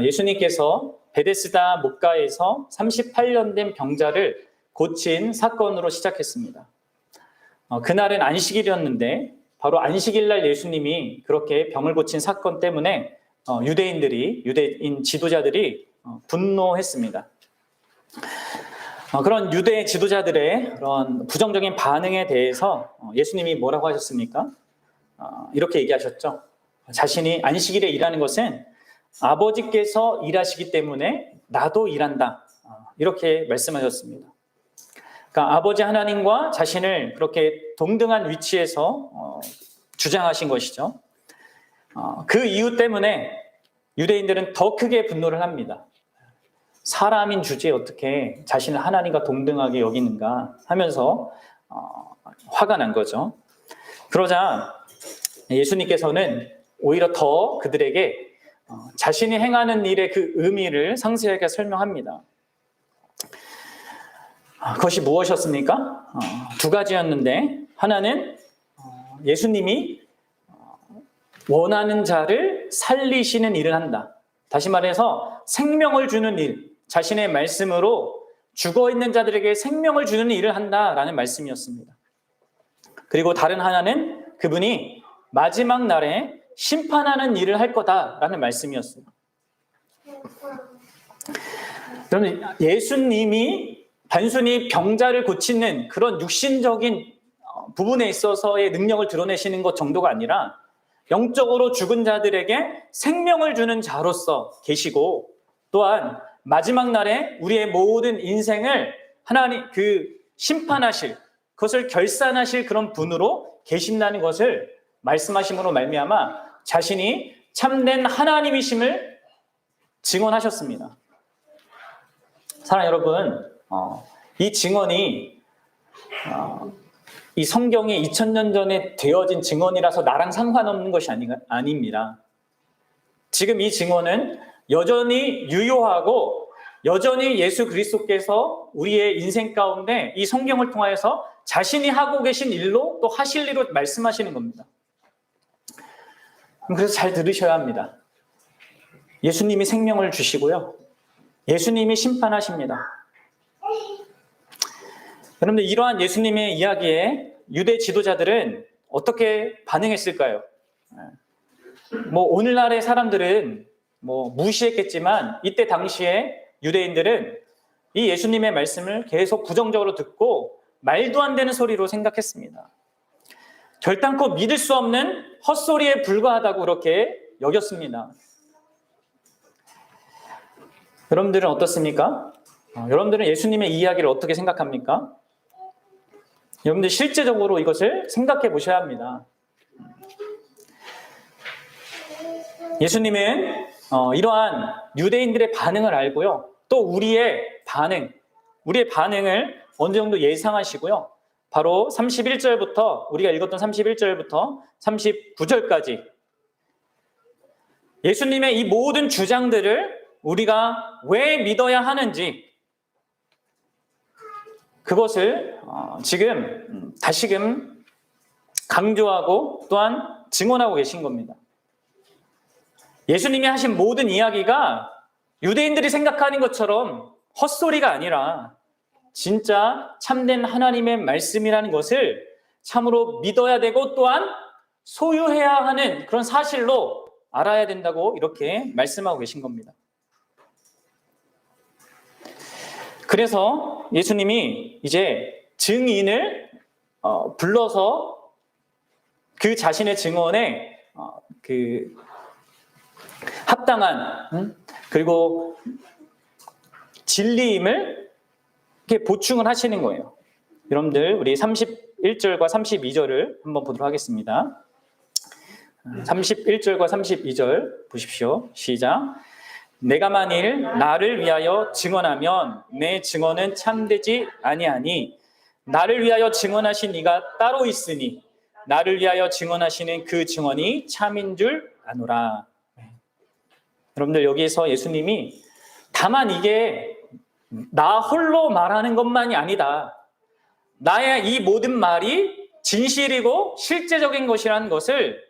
예수님께서 베데스다 목가에서 38년 된 병자를 고친 사건으로 시작했습니다. 그날은 안식일이었는데 바로 안식일날 예수님이 그렇게 병을 고친 사건 때문에 유대인 지도자들이 분노했습니다. 그런 유대 지도자들의 그런 부정적인 반응에 대해서 예수님이 뭐라고 하셨습니까? 이렇게 얘기하셨죠. 자신이 안식일에 일하는 것은 아버지께서 일하시기 때문에 나도 일한다. 이렇게 말씀하셨습니다. 그러니까 아버지 하나님과 자신을 그렇게 동등한 위치에서 주장하신 것이죠. 그 이유 때문에 유대인들은 더 크게 분노를 합니다. 사람인 주제에 어떻게 자신을 하나님과 동등하게 여기는가 하면서 화가 난 거죠. 그러자 예수님께서는 오히려 더 그들에게 자신이 행하는 일의 그 의미를 상세하게 설명합니다. 그것이 무엇이었습니까? 두 가지였는데 하나는 예수님이 원하는 자를 살리시는 일을 한다. 다시 말해서 생명을 주는 일, 자신의 말씀으로 죽어있는 자들에게 생명을 주는 일을 한다라는 말씀이었습니다. 그리고 다른 하나는 그분이 마지막 날에 심판하는 일을 할 거다라는 말씀이었어요. 그러면 예수님이 단순히 병자를 고치는 그런 육신적인 부분에 있어서의 능력을 드러내시는 것 정도가 아니라 영적으로 죽은 자들에게 생명을 주는 자로서 계시고 또한 마지막 날에 우리의 모든 인생을 하나님 심판하실 그것을 결산하실 그런 분으로 계신다는 것을 말씀하심으로 말미암아 자신이 참된 하나님이심을 증언하셨습니다. 사랑하는 여러분, 이 증언이 이 성경이 2000년 전에 되어진 증언이라서 나랑 상관없는 것이 아닙니다. 지금 이 증언은 여전히 유효하고 여전히 예수 그리스도께서 우리의 인생 가운데 이 성경을 통하여서 자신이 하고 계신 일로 또 하실 일로 말씀하시는 겁니다. 그래서 잘 들으셔야 합니다. 예수님이 생명을 주시고요. 예수님이 심판하십니다. 여러분들 이러한 예수님의 이야기에 유대 지도자들은 어떻게 반응했을까요? 오늘날의 사람들은 무시했겠지만 이때 당시에 유대인들은 이 예수님의 말씀을 계속 부정적으로 듣고 말도 안 되는 소리로 생각했습니다. 결단코 믿을 수 없는 헛소리에 불과하다고 그렇게 여겼습니다. 여러분들은 어떻습니까? 여러분들은 예수님의 이야기를 어떻게 생각합니까? 여러분들 실제적으로 이것을 생각해 보셔야 합니다. 예수님은 이러한 유대인들의 반응을 알고요. 또 우리의 반응을 어느 정도 예상하시고요. 바로 31절부터 우리가 읽었던 31절부터 39절까지 예수님의 이 모든 주장들을 우리가 왜 믿어야 하는지 그것을 지금 다시금 강조하고 또한 증언하고 계신 겁니다. 예수님이 하신 모든 이야기가 유대인들이 생각하는 것처럼 헛소리가 아니라 진짜 참된 하나님의 말씀이라는 것을 참으로 믿어야 되고 또한 소유해야 하는 그런 사실로 알아야 된다고 이렇게 말씀하고 계신 겁니다. 그래서 예수님이 이제 증인을 불러서 그 자신의 증언에 합당한 그리고 진리임을 이렇게 보충을 하시는 거예요. 여러분들 우리 31절과 32절을 한번 보도록 하겠습니다. 31절과 32절 보십시오. 시작. 내가 만일 나를 위하여 증언하면 내 증언은 참되지 아니하니 나를 위하여 증언하신 이가 따로 있으니 나를 위하여 증언하시는 그 증언이 참인 줄 아노라. 여러분들 여기에서 예수님이 다만 이게 나 홀로 말하는 것만이 아니다. 나의 이 모든 말이 진실이고 실제적인 것이라는 것을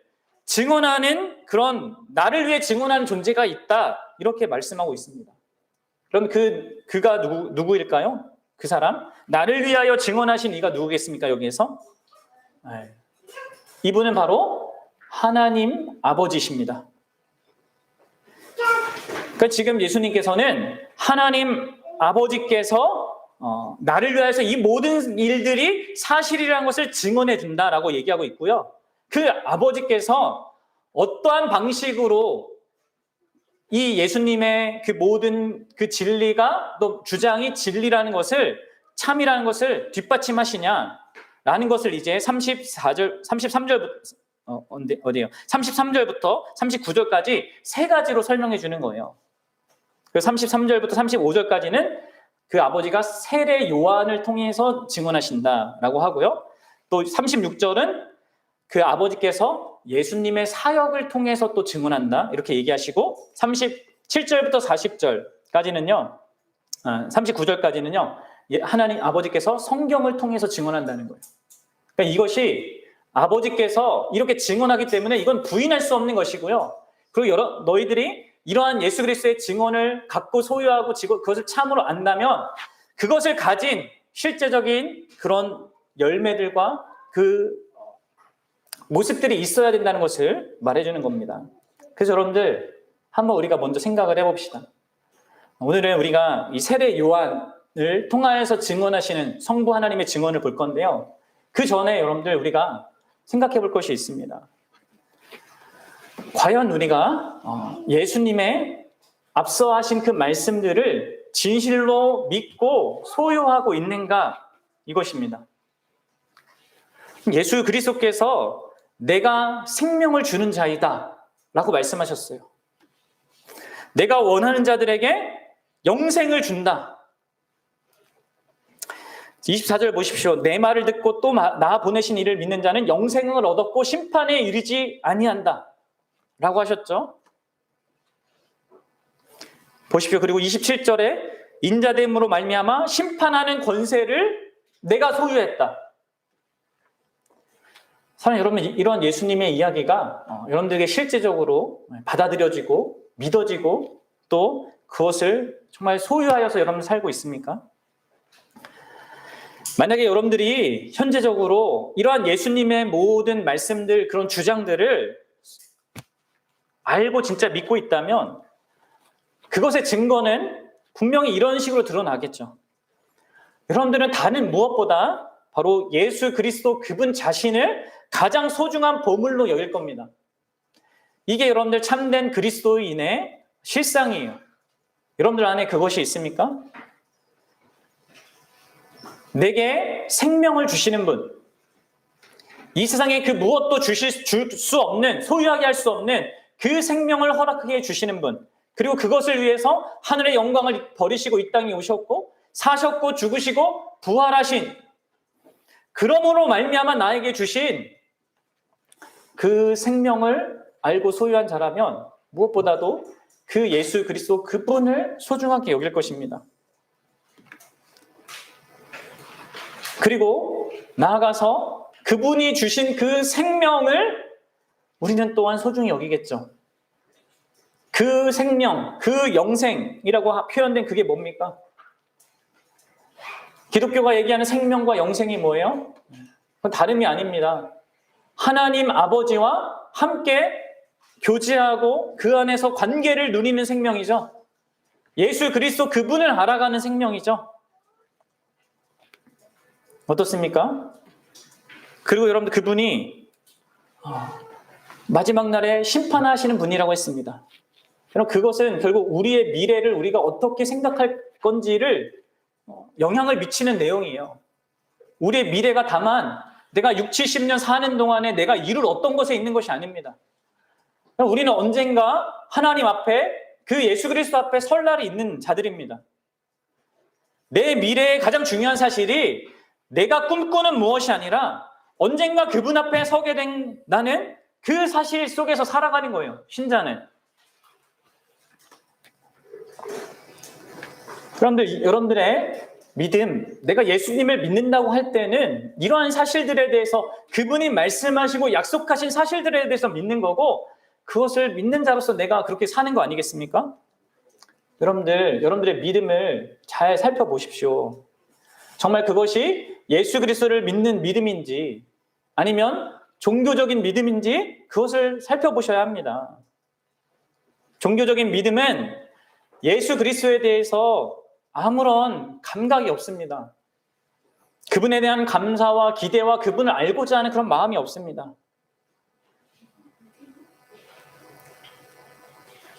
증언하는 그런 나를 위해 증언하는 존재가 있다. 이렇게 말씀하고 있습니다. 그럼 그가 누구일까요? 그 사람? 나를 위하여 증언하신 이가 누구겠습니까? 여기에서? 이분은 바로 하나님 아버지십니다. 그러니까 지금 예수님께서는 하나님 아버지께서 나를 위하여서 이 모든 일들이 사실이라는 것을 증언해 준다라고 얘기하고 있고요. 그 아버지께서 어떠한 방식으로 이 예수님의 그 모든 그 진리가 또 주장이 진리라는 것을 참이라는 것을 뒷받침하시냐라는 것을 이제 33절부터 어디예요? 33절부터 39절까지 세 가지로 설명해 주는 거예요. 그 33절부터 35절까지는 그 아버지가 세례 요한을 통해서 증언하신다라고 하고요. 또 36절은 그 아버지께서 예수님의 사역을 통해서 또 증언한다 이렇게 얘기하시고 37절부터 40절까지는요 39절까지는요 하나님 아버지께서 성경을 통해서 증언한다는 거예요. 그러니까 이것이 아버지께서 이렇게 증언하기 때문에 이건 부인할 수 없는 것이고요. 그리고 너희들이 이러한 예수 그리스도의 증언을 갖고 소유하고 그것을 참으로 안다면 그것을 가진 실제적인 그런 열매들과 그 모습들이 있어야 된다는 것을 말해주는 겁니다. 그래서 여러분들 한번 우리가 먼저 생각을 해봅시다. 오늘은 우리가 이 세례 요한을 통하여서 증언하시는 성부 하나님의 증언을 볼 건데요. 그 전에 여러분들 우리가 생각해 볼 것이 있습니다. 과연 우리가 예수님의 앞서 하신 그 말씀들을 진실로 믿고 소유하고 있는가 이것입니다. 예수 그리스도께서 내가 생명을 주는 자이다 라고 말씀하셨어요. 내가 원하는 자들에게 영생을 준다. 24절 보십시오. 내 말을 듣고 또 나 보내신 이를 믿는 자는 영생을 얻었고 심판에 이르지 아니한다 라고 하셨죠. 보십시오. 그리고 27절에 인자됨으로 말미암아 심판하는 권세를 내가 소유했다. 사랑하는 여러분, 이런 예수님의 이야기가 여러분들에게 실제적으로 받아들여지고 믿어지고 또 그것을 정말 소유하여서 여러분 살고 있습니까? 만약에 여러분들이 현재적으로 이러한 예수님의 모든 말씀들, 그런 주장들을 알고 진짜 믿고 있다면 그것의 증거는 분명히 이런 식으로 드러나겠죠. 여러분들은 다른 무엇보다 바로 예수 그리스도 그분 자신을 가장 소중한 보물로 여길 겁니다. 이게 여러분들 참된 그리스도인의 실상이에요. 여러분들 안에 그것이 있습니까? 내게 생명을 주시는 분, 이 세상에 그 무엇도 줄 수 없는, 소유하게 할 수 없는 그 생명을 허락하게 주시는 분, 그리고 그것을 위해서 하늘의 영광을 버리시고 이 땅에 오셨고 사셨고 죽으시고 부활하신, 그러므로 말미암아 나에게 주신 그 생명을 알고 소유한 자라면 무엇보다도 그 예수 그리스도 그분을 소중하게 여길 것입니다. 그리고 나아가서 그분이 주신 그 생명을 우리는 또한 소중히 여기겠죠. 그 생명, 그 영생이라고 표현된 그게 뭡니까? 기독교가 얘기하는 생명과 영생이 뭐예요? 그건 다름이 아닙니다. 하나님 아버지와 함께 교제하고 그 안에서 관계를 누리는 생명이죠. 예수 그리스도 그분을 알아가는 생명이죠. 어떻습니까? 그리고 여러분들 그분이 마지막 날에 심판하시는 분이라고 했습니다. 여러분 그것은 결국 우리의 미래를 우리가 어떻게 생각할 건지를 영향을 미치는 내용이에요. 우리의 미래가 다만 내가 60, 70년 사는 동안에 내가 이룰 어떤 것에 있는 것이 아닙니다. 우리는 언젠가 하나님 앞에 그 예수 그리스도 앞에 설 날이 있는 자들입니다. 내 미래의 가장 중요한 사실이 내가 꿈꾸는 무엇이 아니라 언젠가 그분 앞에 서게 된 나는 그 사실 속에서 살아가는 거예요. 신자는. 여러분들의 믿음, 내가 예수님을 믿는다고 할 때는 이러한 사실들에 대해서 그분이 말씀하시고 약속하신 사실들에 대해서 믿는 거고, 그것을 믿는 자로서 내가 그렇게 사는 거 아니겠습니까? 여러분들의 믿음을 잘 살펴보십시오. 정말 그것이 예수 그리스도를 믿는 믿음인지 아니면 종교적인 믿음인지 그것을 살펴보셔야 합니다. 종교적인 믿음은 예수 그리스도에 대해서 아무런 감각이 없습니다. 그분에 대한 감사와 기대와 그분을 알고자 하는 그런 마음이 없습니다.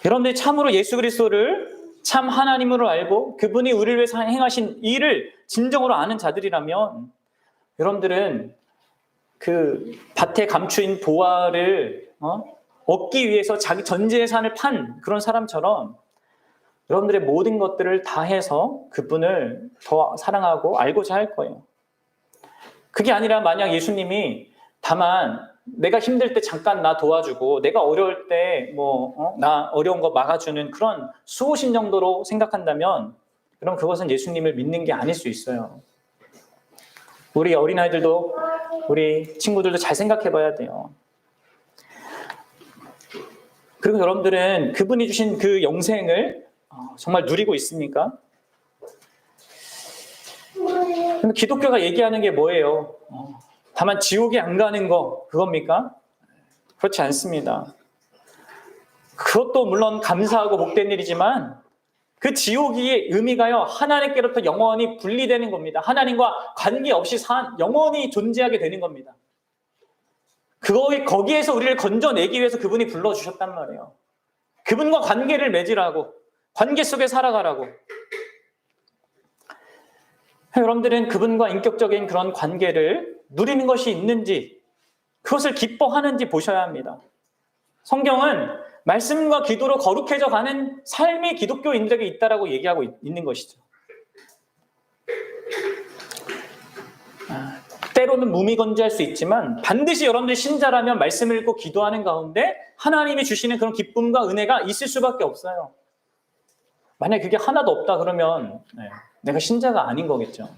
여러분들이 참으로 예수 그리스도를 참 하나님으로 알고 그분이 우리를 위해서 행하신 일을 진정으로 아는 자들이라면 여러분들은 그 밭에 감추인 보화를 얻기 위해서 자기 전 재산을 판 그런 사람처럼 여러분들의 모든 것들을 다 해서 그분을 더 사랑하고 알고자 할 거예요. 그게 아니라 만약 예수님이 다만 내가 힘들 때 잠깐 나 도와주고 내가 어려울 때 나 어려운 거 막아주는 그런 수호신 정도로 생각한다면 그럼 그것은 예수님을 믿는 게 아닐 수 있어요. 우리 어린아이들도 우리 친구들도 잘 생각해 봐야 돼요. 그리고 여러분들은 그분이 주신 그 영생을 정말 누리고 있습니까? 기독교가 얘기하는 게 뭐예요? 다만 지옥에 안 가는 거 그겁니까? 그렇지 않습니다. 그것도 물론 감사하고 복된 일이지만 그 지옥의 의미가요 하나님께로부터 영원히 분리되는 겁니다. 하나님과 관계없이 영원히 존재하게 되는 겁니다. 거기에서 우리를 건져내기 위해서 그분이 불러주셨단 말이에요. 그분과 관계를 맺으라고, 관계 속에 살아가라고. 여러분들은 그분과 인격적인 그런 관계를 누리는 것이 있는지, 그것을 기뻐하는지 보셔야 합니다. 성경은 말씀과 기도로 거룩해져 가는 삶이 기독교인들에게 있다라고 얘기하고 있는 것이죠. 때로는 무미건조할 수 있지만 반드시 여러분들이 신자라면 말씀을 읽고 기도하는 가운데 하나님이 주시는 그런 기쁨과 은혜가 있을 수밖에 없어요. 만약에 그게 하나도 없다 그러면 내가 신자가 아닌 거겠죠.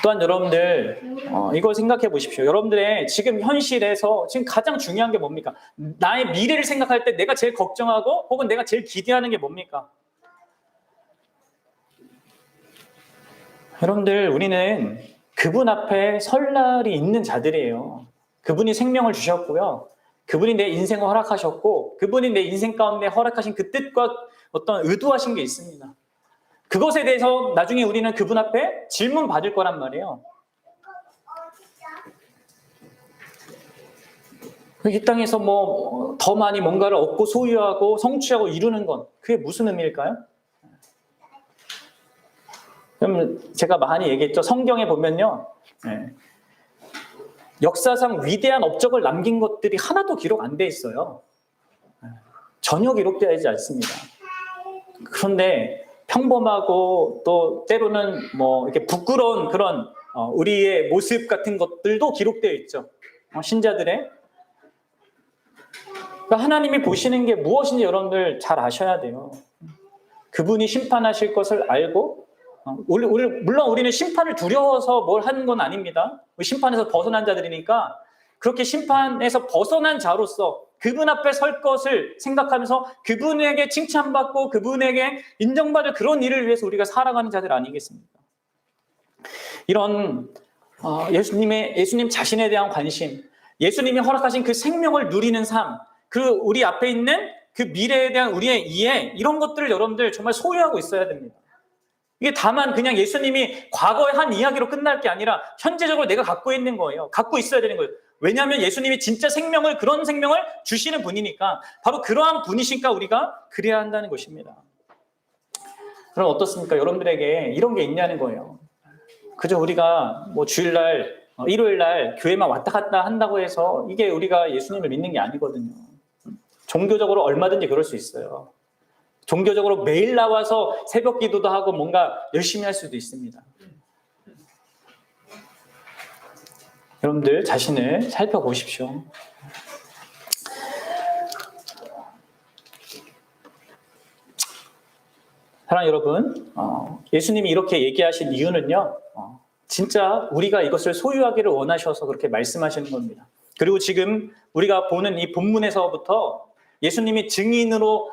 또한 여러분들 이걸 생각해 보십시오. 여러분들의 지금 현실에서 지금 가장 중요한 게 뭡니까? 나의 미래를 생각할 때 내가 제일 걱정하고 혹은 내가 제일 기대하는 게 뭡니까? 여러분들 우리는 그분 앞에 설 날이 있는 자들이에요. 그분이 생명을 주셨고요. 그분이 내 인생을 허락하셨고 그분이 내 인생 가운데 허락하신 그 뜻과 어떤 의도하신 게 있습니다. 그것에 대해서 나중에 우리는 그분 앞에 질문 받을 거란 말이에요. 이 땅에서 더 많이 뭔가를 얻고 소유하고 성취하고 이루는 건 그게 무슨 의미일까요? 그럼 제가 많이 얘기했죠. 성경에 보면요. 역사상 위대한 업적을 남긴 것들이 하나도 기록 안 돼 있어요. 전혀 기록되어 있지 않습니다. 그런데 평범하고 또 때로는 이렇게 부끄러운 그런 우리의 모습 같은 것들도 기록되어 있죠. 신자들의. 그러니까 하나님이 보시는 게 무엇인지 여러분들 잘 아셔야 돼요. 그분이 심판하실 것을 알고 물론 우리는 심판을 두려워서 뭘 하는 건 아닙니다. 심판에서 벗어난 자들이니까 그렇게 심판에서 벗어난 자로서 그분 앞에 설 것을 생각하면서 그분에게 칭찬받고 그분에게 인정받을 그런 일을 위해서 우리가 살아가는 자들 아니겠습니까? 이런 예수님 자신에 대한 관심, 예수님이 허락하신 그 생명을 누리는 삶, 그 우리 앞에 있는 그 미래에 대한 우리의 이해, 이런 것들을 여러분들 정말 소유하고 있어야 됩니다. 이게 다만 그냥 예수님이 과거의 한 이야기로 끝날 게 아니라 현재적으로 내가 갖고 있는 거예요. 갖고 있어야 되는 거예요. 왜냐하면 예수님이 진짜 그런 생명을 주시는 분이니까 바로 그러한 분이시니까 우리가 그래야 한다는 것입니다. 그럼 어떻습니까? 여러분들에게 이런 게 있냐는 거예요. 그저 우리가 주일날, 일요일날 교회만 왔다 갔다 한다고 해서 이게 우리가 예수님을 믿는 게 아니거든요. 종교적으로 얼마든지 그럴 수 있어요. 종교적으로 매일 나와서 새벽 기도도 하고 뭔가 열심히 할 수도 있습니다. 여러분들 자신을 살펴보십시오. 사랑하는 여러분, 예수님이 이렇게 얘기하신 이유는요, 진짜 우리가 이것을 소유하기를 원하셔서 그렇게 말씀하시는 겁니다. 그리고 지금 우리가 보는 이 본문에서부터 예수님이 증인으로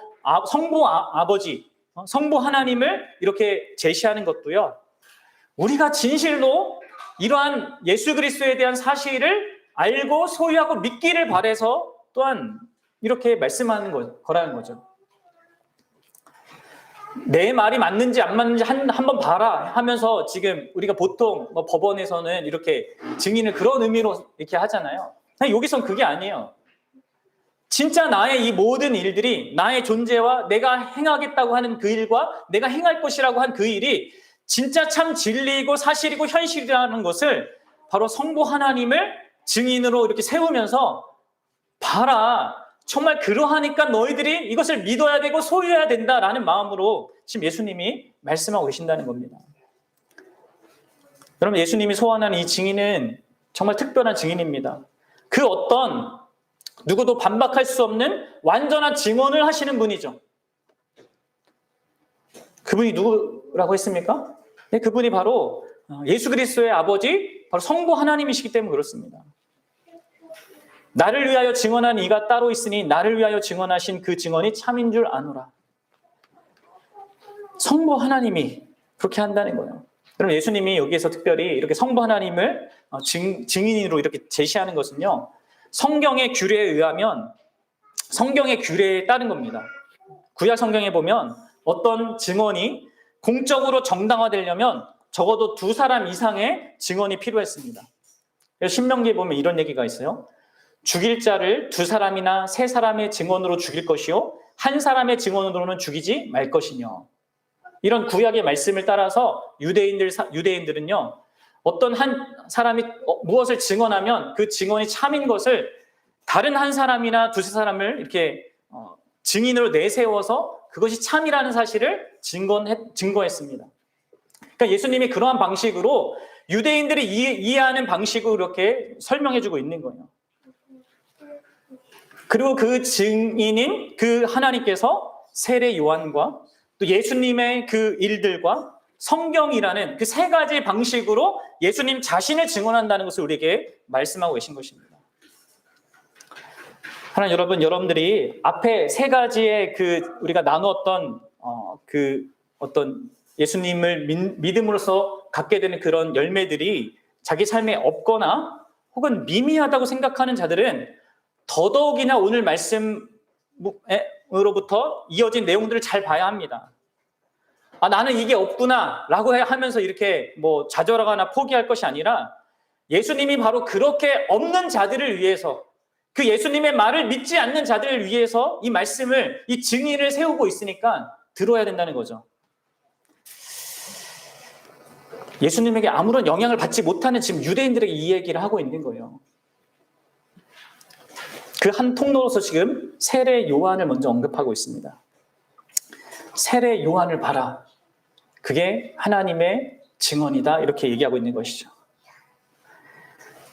성부 아버지, 성부 하나님을 이렇게 제시하는 것도요, 우리가 진실로 이러한 예수 그리스도에 대한 사실을 알고 소유하고 믿기를 바라서 또한 이렇게 말씀하는 거라는 거죠. 내 말이 맞는지 안 맞는지 한번 봐라 하면서 지금 우리가 보통 법원에서는 이렇게 증인을 그런 의미로 이렇게 하잖아요. 여기선 그게 아니에요. 진짜 나의 이 모든 일들이, 나의 존재와 내가 행하겠다고 하는 그 일과 내가 행할 것이라고 한 그 일이 진짜 참 진리이고 사실이고 현실이라는 것을 바로 성부 하나님을 증인으로 이렇게 세우면서 봐라, 정말 그러하니까 너희들이 이것을 믿어야 되고 소유해야 된다라는 마음으로 지금 예수님이 말씀하고 계신다는 겁니다. 여러분, 예수님이 소환하는 이 증인은 정말 특별한 증인입니다. 그 어떤 누구도 반박할 수 없는 완전한 증언을 하시는 분이죠. 그분이 누구라고 했습니까? 네, 그분이 바로 예수 그리스도의 아버지, 바로 성부 하나님이시기 때문에 그렇습니다. 나를 위하여 증언한 이가 따로 있으니 나를 위하여 증언하신 그 증언이 참인 줄 아노라. 성부 하나님이 그렇게 한다는 거예요. 그럼 예수님이 여기에서 특별히 이렇게 성부 하나님을 증인으로 이렇게 제시하는 것은요, 성경의 규례에 의하면 성경의 규례에 따른 겁니다. 구약 성경에 보면 어떤 증언이 공적으로 정당화되려면 적어도 2사람 이상의 증언이 필요했습니다. 신명기에 보면 이런 얘기가 있어요. 죽일 자를 2사람이나 3사람의 증언으로 죽일 것이요 1사람의 증언으로는 죽이지 말 것이며. 이런 구약의 말씀을 따라서 유대인들은요, 어떤 한 사람이 무엇을 증언하면 그 증언이 참인 것을 다른 한 사람이나 2-3사람을 이렇게 증인으로 내세워서 그것이 참이라는 사실을 증거했습니다. 그러니까 예수님이 그러한 방식으로 유대인들이 이해하는 방식으로 이렇게 설명해주고 있는 거예요. 그리고 그 증인인 그 하나님께서 세례 요한과 또 예수님의 그 일들과 성경이라는 그 3가지 방식으로 예수님 자신을 증언한다는 것을 우리에게 말씀하고 계신 것입니다. 하나님, 여러분들이 앞에 3가지의 그 우리가 나누었던 그 어떤 예수님을 믿음으로써 갖게 되는 그런 열매들이 자기 삶에 없거나 혹은 미미하다고 생각하는 자들은 더더욱이나 오늘 말씀으로부터 이어진 내용들을 잘 봐야 합니다. 나는 이게 없구나 라고 하면서 이렇게 좌절하거나 포기할 것이 아니라 예수님이 바로 그렇게 없는 자들을 위해서, 그 예수님의 말을 믿지 않는 자들을 위해서 이 말씀을, 이 증인을 세우고 있으니까 들어야 된다는 거죠. 예수님에게 아무런 영향을 받지 못하는 지금 유대인들에게 이 얘기를 하고 있는 거예요. 그 한 통로로서 지금 세례 요한을 먼저 언급하고 있습니다. 세례 요한을 봐라. 그게 하나님의 증언이다. 이렇게 얘기하고 있는 것이죠.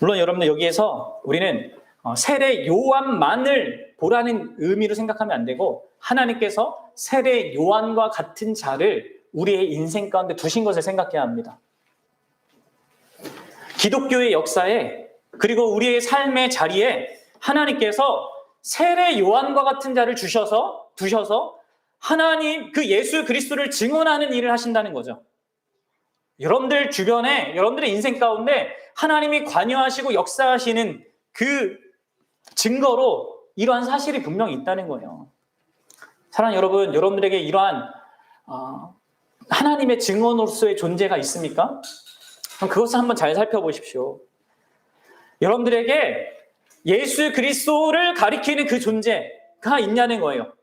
물론 여러분들 여기에서 우리는 세례 요한만을 보라는 의미로 생각하면 안 되고 하나님께서 세례 요한과 같은 자를 우리의 인생 가운데 두신 것을 생각해야 합니다. 기독교의 역사에 그리고 우리의 삶의 자리에 하나님께서 세례 요한과 같은 자를 두셔서 하나님 그 예수 그리스도를 증언하는 일을 하신다는 거죠. 여러분들 주변에, 여러분들의 인생 가운데 하나님이 관여하시고 역사하시는 그 증거로 이러한 사실이 분명히 있다는 거예요. 사랑하는 여러분, 여러분들에게 이러한 하나님의 증언으로서의 존재가 있습니까? 그럼 그것을 한번 잘 살펴보십시오. 여러분들에게 예수 그리스도를 가리키는 그 존재가 있냐는 거예요.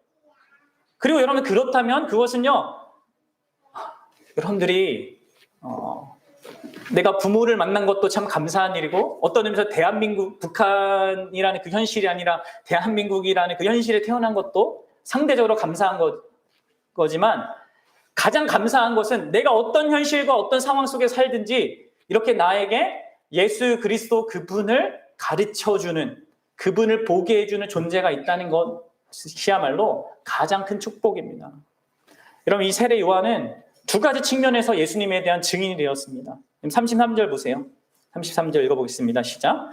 그리고 여러분 그렇다면 그것은요, 여러분들이 내가 부모를 만난 것도 참 감사한 일이고 어떤 의미에서 대한민국, 북한이라는 그 현실이 아니라 대한민국이라는 그 현실에 태어난 것도 상대적으로 감사한 거지만 가장 감사한 것은 내가 어떤 현실과 어떤 상황 속에 살든지 이렇게 나에게 예수 그리스도 그분을 가르쳐주는, 그분을 보게 해주는 존재가 있다는 것이야말로 가장 큰 축복입니다. 여러분, 이 세례 요한은 2가지 측면에서 예수님에 대한 증인이 되었습니다. 33절 보세요. 33절 읽어보겠습니다. 시작.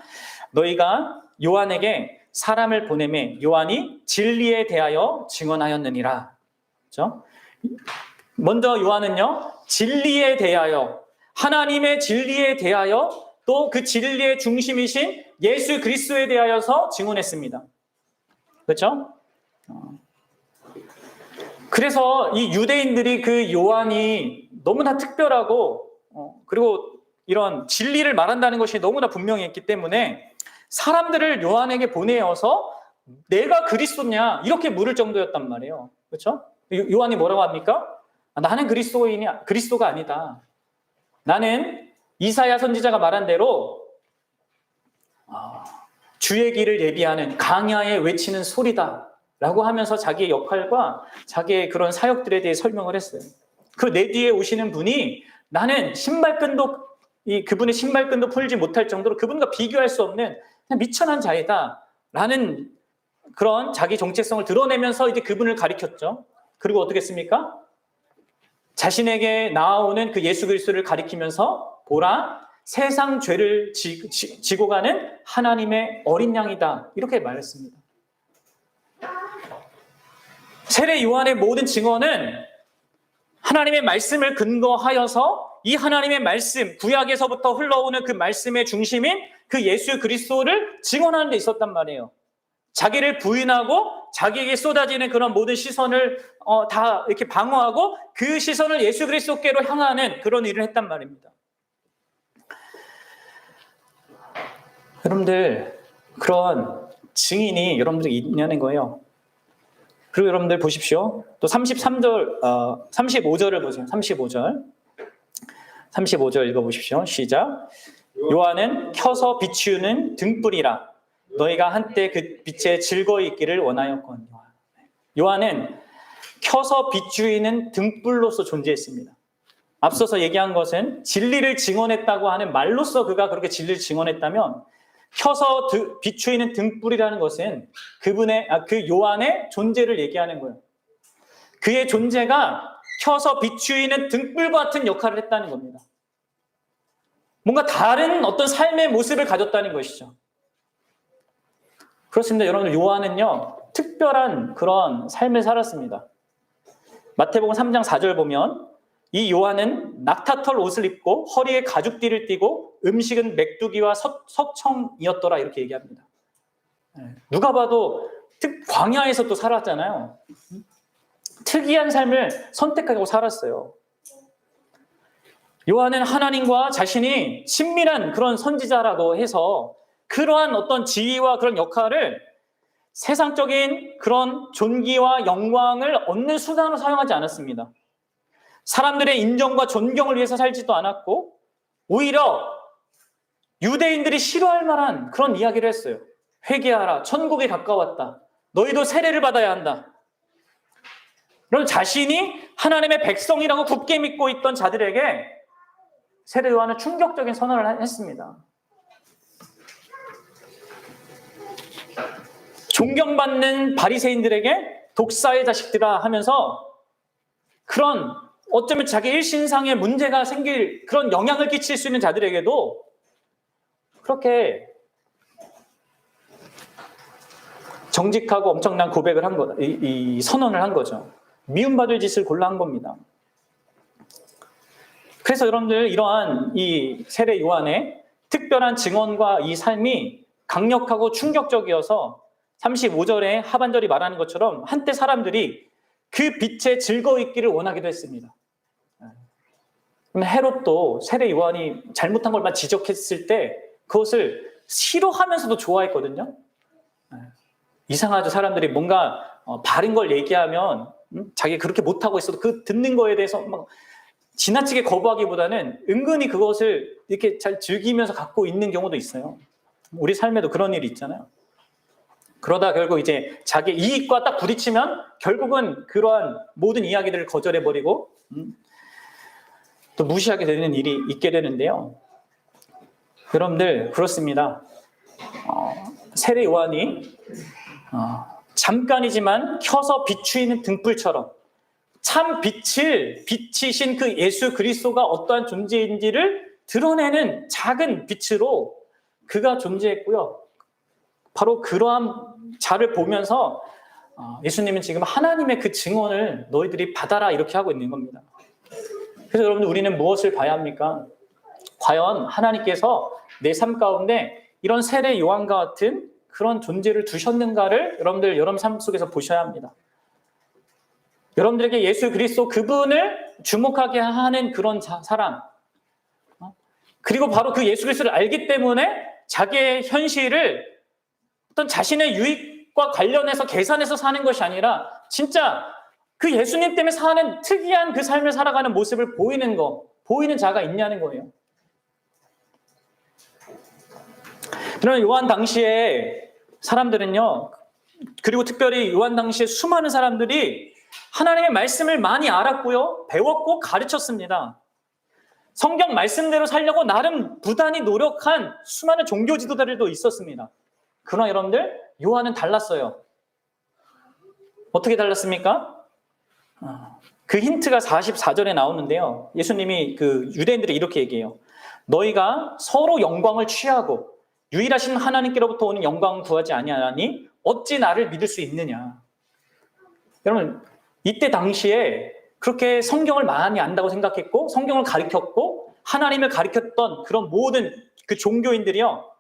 너희가 요한에게 사람을 보내매 요한이 진리에 대하여 증언하였느니라. 그렇죠? 먼저 요한은요, 진리에 대하여, 하나님의 진리에 대하여, 또 그 진리의 중심이신 예수 그리스도에 대하여서 증언했습니다. 그렇죠? 그래서 이 유대인들이 그 요한이 너무나 특별하고, 그리고 이런 진리를 말한다는 것이 너무나 분명했기 때문에 사람들을 요한에게 보내어서 내가 그리스도냐 이렇게 물을 정도였단 말이에요. 그렇죠? 요한이 뭐라고 합니까? 나는 그리스도가 아니다. 나는 이사야 선지자가 말한 대로 주의 길을 예비하는 강야에 외치는 소리다 라고 하면서 자기의 역할과 자기의 그런 사역들에 대해 설명을 했어요. 그 내 뒤에 오시는 분이 나는 그분의 신발끈도 풀지 못할 정도로 그분과 비교할 수 없는 그냥 미천한 자이다 라는 그런 자기 정체성을 드러내면서 이제 그분을 가리켰죠. 그리고 어떻게 했습니까? 자신에게 나아오는 그 예수 그리스도를 가리키면서 보라, 세상 죄를 지고 가는 하나님의 어린 양이다 이렇게 말했습니다. 세례 요한의 모든 증언은 하나님의 말씀을 근거하여서 이 하나님의 말씀, 구약에서부터 흘러오는 그 말씀의 중심인 그 예수 그리스도를 증언하는 데 있었단 말이에요. 자기를 부인하고 자기에게 쏟아지는 그런 모든 시선을 다 이렇게 방어하고 그 시선을 예수 그리스도께로 향하는 그런 일을 했단 말입니다. 여러분들, 그런 증인이 여러분들이 있냐는 거예요. 그리고 여러분들 보십시오. 또 35절을 보세요. 35절 읽어보십시오. 시작. 요한은 켜서 비추는 등불이라 너희가 한때 그 빛에 즐거이 있기를 원하였거니와. 요한은 켜서 비추이는 등불로서 존재했습니다. 앞서서 얘기한 것은 진리를 증언했다고 하는 말로서 그가 그렇게 진리를 증언했다면 켜서 비추이는 등불이라는 것은 그 요한의 존재를 얘기하는 거예요. 그의 존재가 켜서 비추이는 등불과 같은 역할을 했다는 겁니다. 뭔가 다른 어떤 삶의 모습을 가졌다는 것이죠. 그렇습니다. 여러분들, 요한은요, 특별한 그런 삶을 살았습니다. 마태복음 3장 4절 보면 이 요한은 낙타털 옷을 입고 허리에 가죽띠를 띠고 음식은 메뚜기와 석청이었더라 이렇게 얘기합니다. 누가 봐도 광야에서 또 살았잖아요. 특이한 삶을 선택하고 살았어요. 요한은 하나님과 자신이 친밀한 그런 선지자라고 해서 그러한 어떤 지위와 그런 역할을 세상적인 그런 존귀와 영광을 얻는 수단으로 사용하지 않았습니다. 사람들의 인정과 존경을 위해서 살지도 않았고 오히려 유대인들이 싫어할 만한 그런 이야기를 했어요. 회개하라, 천국에 가까웠다. 너희도 세례를 받아야 한다. 그럼 자신이 하나님의 백성이라고 굳게 믿고 있던 자들에게 세례 요한은 충격적인 선언을 했습니다. 존경받는 바리새인들에게 독사의 자식들아 하면서 그런 어쩌면 자기 일신상에 문제가 생길 그런 영향을 끼칠 수 있는 자들에게도 그렇게 정직하고 엄청난 고백을 한 거, 이 선언을 한 거죠. 미움받을 짓을 골라 한 겁니다. 그래서 여러분들, 이러한 이 세례 요한의 특별한 증언과 이 삶이 강력하고 충격적이어서 35절에 하반절이 말하는 것처럼 한때 사람들이 그 빛에 즐거워 있기를 원하기도 했습니다. 헤롯도 세례 요한이 잘못한 걸만 지적했을 때 그것을 싫어하면서도 좋아했거든요. 이상하죠. 사람들이 뭔가 바른 걸 얘기하면 자기가 그렇게 못하고 있어도 그 듣는 거에 대해서 막 지나치게 거부하기보다는 은근히 그것을 이렇게 잘 즐기면서 갖고 있는 경우도 있어요. 우리 삶에도 그런 일이 있잖아요. 그러다 결국 이제 자기 이익과 딱 부딪히면 결국은 그러한 모든 이야기들을 거절해버리고 또 무시하게 되는 일이 있게 되는데요. 여러분들, 그렇습니다. 세례 요한이 잠깐이지만 켜서 비추이는 등불처럼 참 빛을 비치신 그 예수 그리스도가 어떠한 존재인지를 드러내는 작은 빛으로 그가 존재했고요. 바로 그러한 자를 보면서 예수님은 지금 하나님의 그 증언을 너희들이 받아라 이렇게 하고 있는 겁니다. 그래서 여러분들 우리는 무엇을 봐야 합니까? 과연 하나님께서 내 삶 가운데 이런 세례 요한과 같은 그런 존재를 두셨는가를 여러분 삶 속에서 보셔야 합니다. 여러분들에게 예수 그리스도 그분을 주목하게 하는 그런 사랑, 그리고 바로 그 예수 그리스도를 알기 때문에 자기의 현실을 어떤 자신의 유익과 관련해서 계산해서 사는 것이 아니라 진짜 그 예수님 때문에 사는 특이한 그 삶을 살아가는 모습을 보이는 자가 있냐는 거예요. 그러나 요한 당시에 사람들은요, 그리고 특별히 요한 당시에 수많은 사람들이 하나님의 말씀을 많이 알았고요, 배웠고 가르쳤습니다. 성경 말씀대로 살려고 나름 부단히 노력한 수많은 종교 지도자들도 있었습니다. 그러나 여러분들, 요한은 달랐어요. 어떻게 달랐습니까? 그 힌트가 44절에 나오는데요. 예수님이 그 유대인들이 이렇게 얘기해요. 너희가 서로 영광을 취하고 유일하신 하나님께로부터 오는 영광을 구하지 아니하니 어찌 나를 믿을 수 있느냐. 여러분, 이때 당시에 그렇게 성경을 많이 안다고 생각했고 성경을 가르쳤고 하나님을 가르쳤던 그런 모든 그 종교인들이요,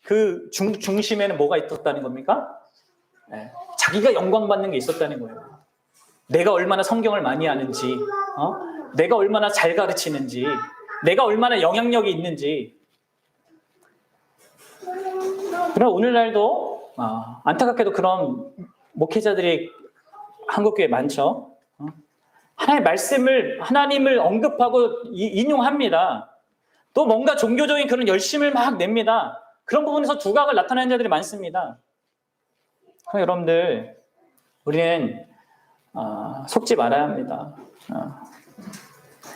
그 중심에는 뭐가 있었다는 겁니까? 자기가 영광받는 게 있었다는 거예요. 내가 얼마나 성경을 많이 아는지, 내가 얼마나 잘 가르치는지, 내가 얼마나 영향력이 있는지. 그러나 오늘날도 안타깝게도 그런 목회자들이 한국교회에 많죠. 하나님의 말씀을, 하나님을 언급하고 인용합니다. 또 뭔가 종교적인 그런 열심을 막 냅니다. 그런 부분에서 두각을 나타내는 자들이 많습니다. 여러분들, 우리는 속지 말아야 합니다.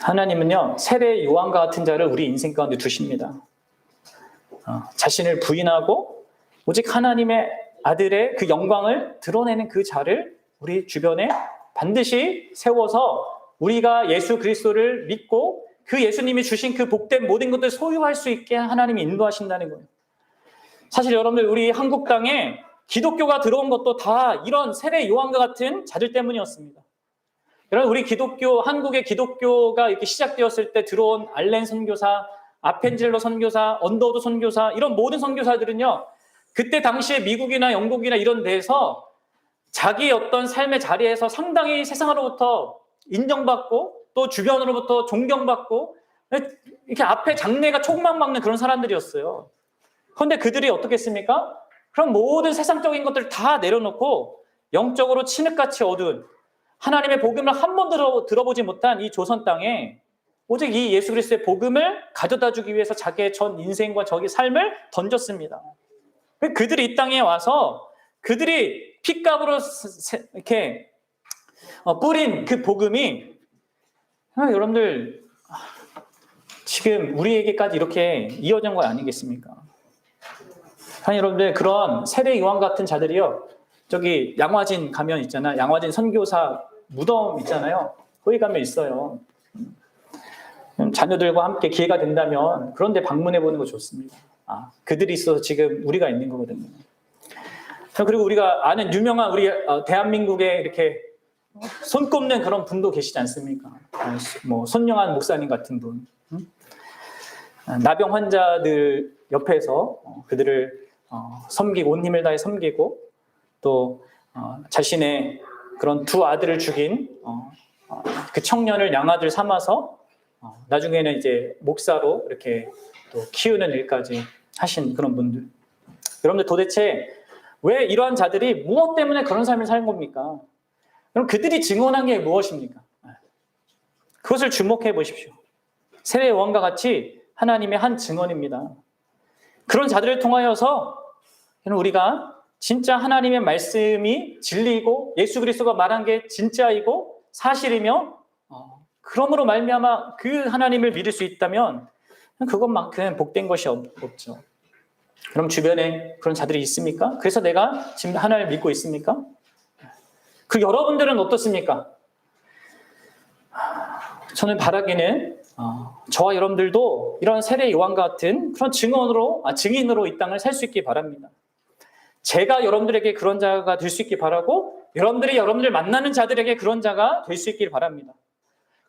하나님은요, 세례 요한과 같은 자를 우리 인생 가운데 두십니다. 자신을 부인하고 오직 하나님의 아들의 그 영광을 드러내는 그 자를 우리 주변에 반드시 세워서 우리가 예수 그리스도를 믿고 그 예수님이 주신 그 복된 모든 것들을 소유할 수 있게 하나님이 인도하신다는 거예요. 사실 여러분들, 우리 한국 땅에 기독교가 들어온 것도 다 이런 세례 요한과 같은 자들 때문이었습니다. 여러분, 우리 기독교, 한국의 기독교가 이렇게 시작되었을 때 들어온 알렌 선교사, 아펜젤러 선교사, 언더우드 선교사, 이런 모든 선교사들은요, 그때 당시에 미국이나 영국이나 이런 데서 자기 어떤 삶의 자리에서 상당히 세상으로부터 인정받고 또 주변으로부터 존경받고 이렇게 앞에 장래가 촉망받는 그런 사람들이었어요. 그런데 그들이 어떻게 했습니까? 그럼 모든 세상적인 것들을 다 내려놓고 영적으로 칠흑같이 어두운 하나님의 복음을 한 번 들어보지 못한 이 조선 땅에 오직 이 예수 그리스도의 복음을 가져다 주기 위해서 자기의 전 인생과 자기 삶을 던졌습니다. 그들이 이 땅에 와서 그들이 핏값으로 이렇게 뿌린 그 복음이 여러분들 지금 우리에게까지 이렇게 이어진 거 아니겠습니까? 아니, 여러분들, 그런 세례 요한 같은 자들이요, 저기 양화진 가면 있잖아. 양화진 선교사 무덤 있잖아요. 거기 가면 있어요. 자녀들과 함께 기회가 된다면 그런 데 방문해 보는 거 좋습니다. 그들이 있어서 지금 우리가 있는 거거든요. 그리고 우리가 아는 유명한 우리 대한민국에 이렇게 손꼽는 그런 분도 계시지 않습니까? 뭐 손영한 목사님 같은 분. 나병 환자들 옆에서 그들을 섬기고 온 힘을 다해 섬기고 또 자신의 그런 두 아들을 죽인 그 청년을 양아들 삼아서 나중에는 이제 목사로 이렇게 또 키우는 일까지 하신 그런 분들. 여러분들, 도대체 왜 이러한 자들이 무엇 때문에 그런 삶을 사는 겁니까? 그럼 그들이 증언한 게 무엇입니까? 그것을 주목해 보십시오. 세례 요한과 같이 하나님의 한 증언입니다. 그런 자들을 통하여서 우리가 진짜 하나님의 말씀이 진리이고 예수 그리스도가 말한 게 진짜이고 사실이며 그러므로 말미암아 그 하나님을 믿을 수 있다면 그것만큼 복된 것이 없죠. 그럼 주변에 그런 자들이 있습니까? 그래서 내가 지금 하나님을 믿고 있습니까? 그 여러분들은 어떻습니까? 저는 바라기는 저와 여러분들도 이런 세례 요한과 같은 그런 증인으로 이 땅을 살 수 있기 바랍니다. 제가 여러분들에게 그런 자가 될 수 있길 바라고 여러분들이 여러분들 만나는 자들에게 그런 자가 될 수 있길 바랍니다.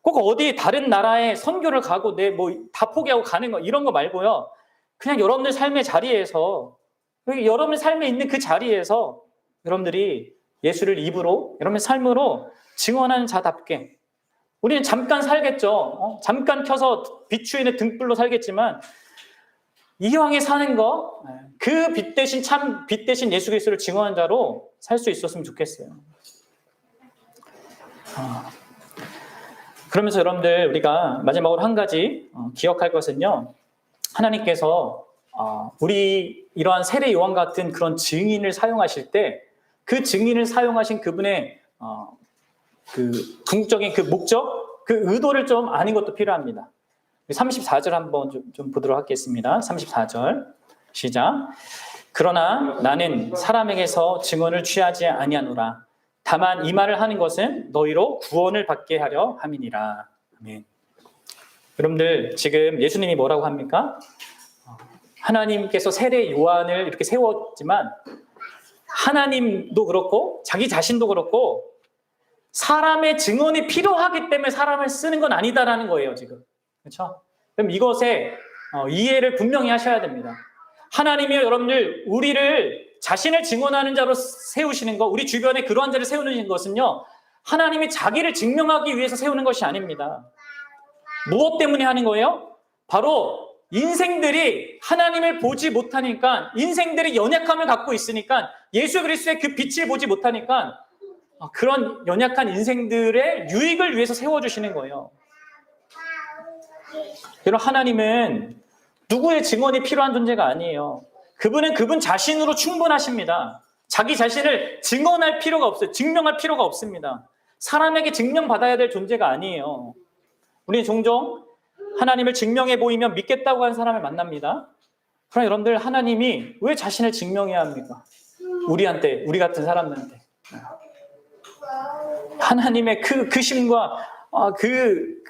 꼭 어디 다른 나라에 선교를 가고 내 뭐 다 포기하고 가는 거 이런 거 말고요. 그냥 여러분들 삶의 자리에서 여러분의 삶에 있는 그 자리에서 여러분들이 예수를 입으로 여러분의 삶으로 증언하는 자답게 우리는 잠깐 살겠죠. 잠깐 켜서 비추이는 등불로 살겠지만 이왕에 사는 거 그 빛 대신 참 빛 대신 예수 그리스도를 증언한 자로 살 수 있었으면 좋겠어요. 그러면서 여러분들 우리가 마지막으로 한 가지 기억할 것은요. 하나님께서 우리 이러한 세례 요한 같은 그런 증인을 사용하실 때 그 증인을 사용하신 그분의 그 궁극적인 그 목적, 그 의도를 좀 아는 것도 필요합니다. 34절 한번 좀 보도록 하겠습니다. 34절 시작. 그러나 나는 사람에게서 증언을 취하지 아니하노라. 다만 이 말을 하는 것은 너희로 구원을 받게 하려 함이니라. 아멘. 여러분들 지금 예수님이 뭐라고 합니까? 하나님께서 세례 요한을 이렇게 세웠지만 하나님도 그렇고 자기 자신도 그렇고 사람의 증언이 필요하기 때문에 사람을 쓰는 건 아니다라는 거예요, 지금. 그렇죠? 그럼 이것에 이해를 분명히 하셔야 됩니다. 하나님이 여러분들 우리를 자신을 증언하는 자로 세우시는 거, 우리 주변에 그러한 자를 세우는 것은요, 하나님이 자기를 증명하기 위해서 세우는 것이 아닙니다. 무엇 때문에 하는 거예요? 바로 인생들이 하나님을 보지 못하니까, 인생들이 연약함을 갖고 있으니까, 예수 그리스도의 그 빛을 보지 못하니까 그런 연약한 인생들의 유익을 위해서 세워주시는 거예요. 여러분, 하나님은 누구의 증언이 필요한 존재가 아니에요. 그분은 그분 자신으로 충분하십니다. 자기 자신을 증언할 필요가 없어요. 증명할 필요가 없습니다. 사람에게 증명받아야 될 존재가 아니에요. 우리는 종종 하나님을 증명해 보이면 믿겠다고 하는 사람을 만납니다. 그럼 여러분들, 하나님이 왜 자신을 증명해야 합니까? 우리한테, 우리 같은 사람들한테. 하나님의 그 심과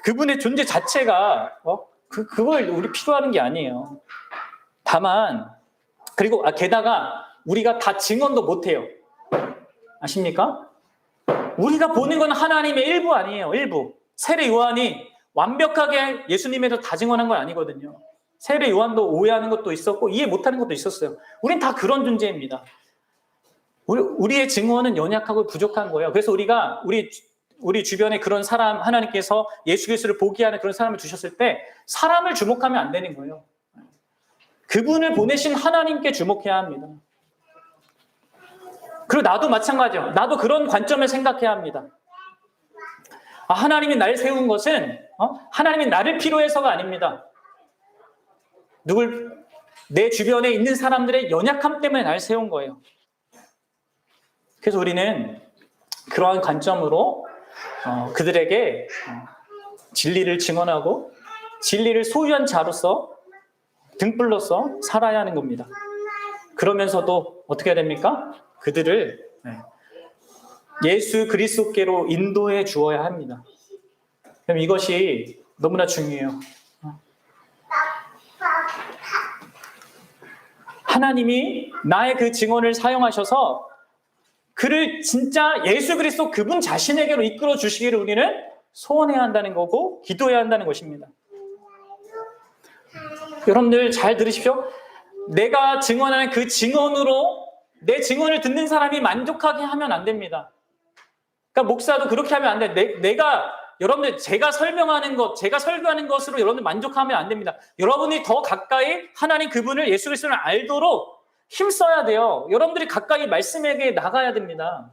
그분의 존재 자체가 그걸 우리 필요하는 게 아니에요. 다만 그리고 게다가 우리가 다 증언도 못해요. 아십니까? 우리가 보는 건 하나님의 일부 아니에요. 일부. 세례 요한이 완벽하게 예수님에 대해서 다 증언한 건 아니거든요. 세례 요한도 오해하는 것도 있었고 이해 못하는 것도 있었어요. 우린 다 그런 존재입니다. 우리의 증언은 연약하고 부족한 거예요. 그래서 우리가 우리 주변에 그런 사람, 하나님께서 예수 그리스도를 보게 하는 그런 사람을 주셨을 때 사람을 주목하면 안 되는 거예요. 그분을 보내신 하나님께 주목해야 합니다. 그리고 나도 마찬가지예요. 나도 그런 관점을 생각해야 합니다. 하나님이 날 세운 것은 하나님이 나를 필요해서가 아닙니다. 내 주변에 있는 사람들의 연약함 때문에 날 세운 거예요. 그래서 우리는 그러한 관점으로 그들에게 진리를 증언하고 진리를 소유한 자로서 등불로서 살아야 하는 겁니다. 그러면서도 어떻게 해야 됩니까? 그들을 예수 그리스도께로 인도해 주어야 합니다. 그럼 이것이 너무나 중요해요. 하나님이 나의 그 증언을 사용하셔서 그를 진짜 예수 그리스도 그분 자신에게로 이끌어 주시기를 우리는 소원해야 한다는 거고 기도해야 한다는 것입니다. 여러분들 잘 들으십시오. 내가 증언하는 그 증언으로 내 증언을 듣는 사람이 만족하게 하면 안 됩니다. 그러니까 목사도 그렇게 하면 안 돼. 여러분들 제가 설명하는 것, 제가 설교하는 것으로 여러분들 만족하면 안 됩니다. 여러분이 더 가까이 하나님 그분을 예수 그리스도를 알도록 힘써야 돼요. 여러분들이 가까이 말씀에게 나가야 됩니다.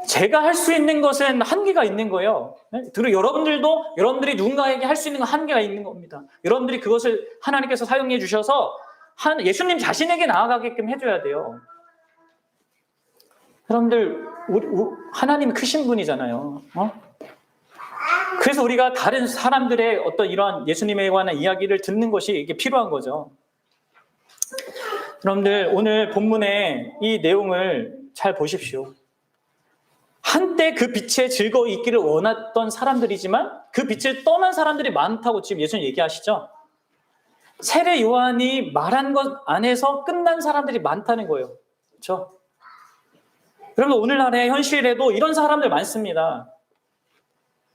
제가 할 수 있는 것은 한계가 있는 거예요. 그리고 여러분들이 누군가에게 할 수 있는 건 한계가 있는 겁니다. 여러분들이 그것을 하나님께서 사용해 주셔서 예수님 자신에게 나아가게끔 해줘야 돼요. 여러분들, 하나님 크신 분이잖아요. 그래서 우리가 다른 사람들의 어떤 이러한 예수님에 관한 이야기를 듣는 것이 이게 필요한 거죠. 여러분들, 오늘 본문의 이 내용을 잘 보십시오. 한때 그 빛에 즐거이 있기를 원했던 사람들이지만 그 빛을 떠난 사람들이 많다고 지금 예수님 얘기하시죠. 세례 요한이 말한 것 안에서 끝난 사람들이 많다는 거예요. 그렇죠? 여러분, 오늘날의 현실에도 이런 사람들 많습니다.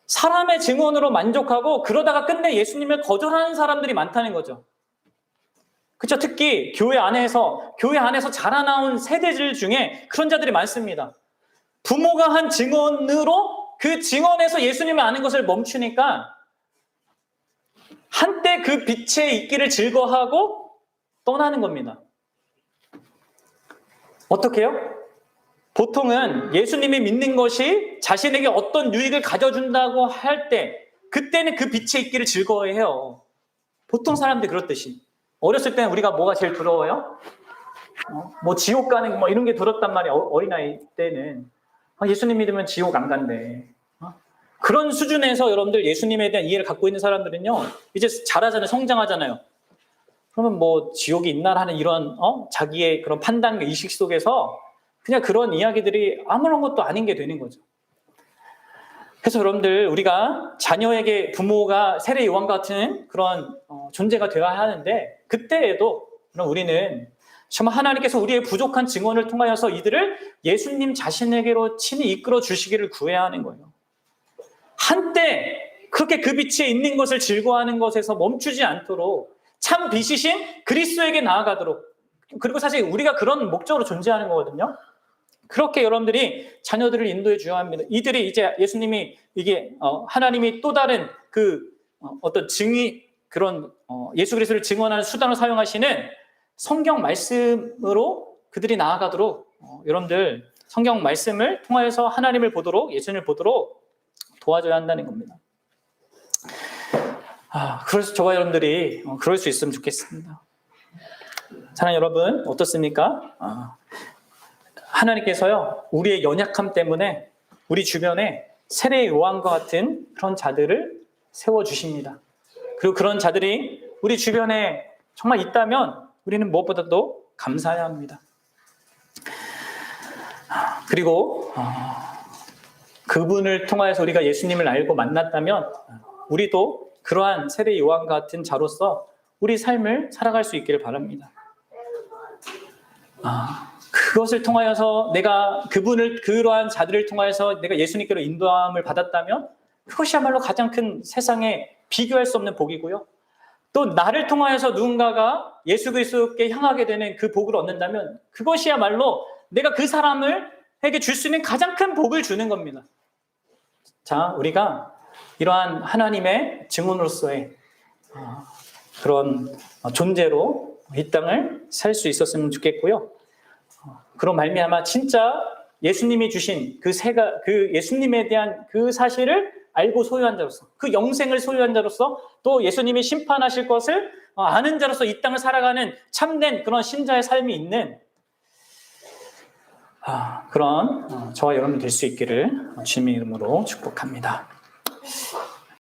사람의 증언으로 만족하고 그러다가 끝내 예수님을 거절하는 사람들이 많다는 거죠. 그렇죠? 특히 교회 안에서 자라나온 세대들 중에 그런 자들이 많습니다. 부모가 한 증언으로 그 증언에서 예수님을 아는 것을 멈추니까 한때 그 빛에 있기를 즐거워하고 떠나는 겁니다. 어떻게 해요? 보통은 예수님이 믿는 것이 자신에게 어떤 유익을 가져준다고 할 때 그때는 그 빛에 있기를 즐거워해요. 보통 사람들이 그렇듯이. 어렸을 때는 우리가 뭐가 제일 두려워요? 뭐 지옥 가는 뭐 이런 게 두렵단 말이에요. 어린아이 때는. 예수님 믿으면 지옥 안 간대. 그런 수준에서 여러분들 예수님에 대한 이해를 갖고 있는 사람들은요, 이제 자라잖아요. 성장하잖아요. 그러면 뭐 지옥이 있나라는 이런 자기의 그런 판단과 의식 속에서 그냥 그런 이야기들이 아무런 것도 아닌 게 되는 거죠. 그래서 여러분들, 우리가 자녀에게 부모가 세례 요한 같은 그런 존재가 되어야 하는데, 그때에도 우리는 정말 하나님께서 우리의 부족한 증언을 통하여서 이들을 예수님 자신에게로 친히 이끌어 주시기를 구해야 하는 거예요. 한때 그렇게 그 빛에 있는 것을 즐거워하는 것에서 멈추지 않도록 참 빛이신 그리스도에게 나아가도록, 그리고 사실 우리가 그런 목적으로 존재하는 거거든요. 그렇게 여러분들이 자녀들을 인도해 줘야 합니다. 이들이 이제 예수님이 하나님이 또 다른 그 어떤 그런 예수 그리스도를 증언하는 수단으로 사용하시는 성경 말씀으로 그들이 나아가도록 여러분들 성경 말씀을 통하여서 하나님을 보도록, 예수님을 보도록 도와줘야 한다는 겁니다. 그래서 저와 여러분들이 그럴 수 있으면 좋겠습니다. 사랑하는 여러분, 어떻습니까? 하나님께서요, 우리의 연약함 때문에 우리 주변에 세례 요한과 같은 그런 자들을 세워주십니다. 그리고 그런 자들이 우리 주변에 정말 있다면 우리는 무엇보다도 감사해야 합니다. 그리고 그분을 통하여서 우리가 예수님을 알고 만났다면 우리도 그러한 세례 요한 같은 자로서 우리 삶을 살아갈 수 있기를 바랍니다. 그것을 통하여서 내가 그러한 자들을 통하여서 내가 예수님께로 인도함을 받았다면 그것이야말로 가장 큰 세상에 비교할 수 없는 복이고요. 또 나를 통하여서 누군가가 예수 그리스도께 향하게 되는 그 복을 얻는다면 그것이야말로 내가 그 사람에게 줄 수 있는 가장 큰 복을 주는 겁니다. 자, 우리가 이러한 하나님의 증언으로서의 그런 존재로 이 땅을 살 수 있었으면 좋겠고요. 그런 말미암아 진짜 예수님이 주신 그 예수님에 대한 그 사실을 알고 소유한 자로서, 그 영생을 소유한 자로서, 또 예수님이 심판하실 것을 아는 자로서 이 땅을 살아가는 참된 그런 신자의 삶이 있는 그런 저와 여러분 될 수 있기를 주님의 이름으로 축복합니다.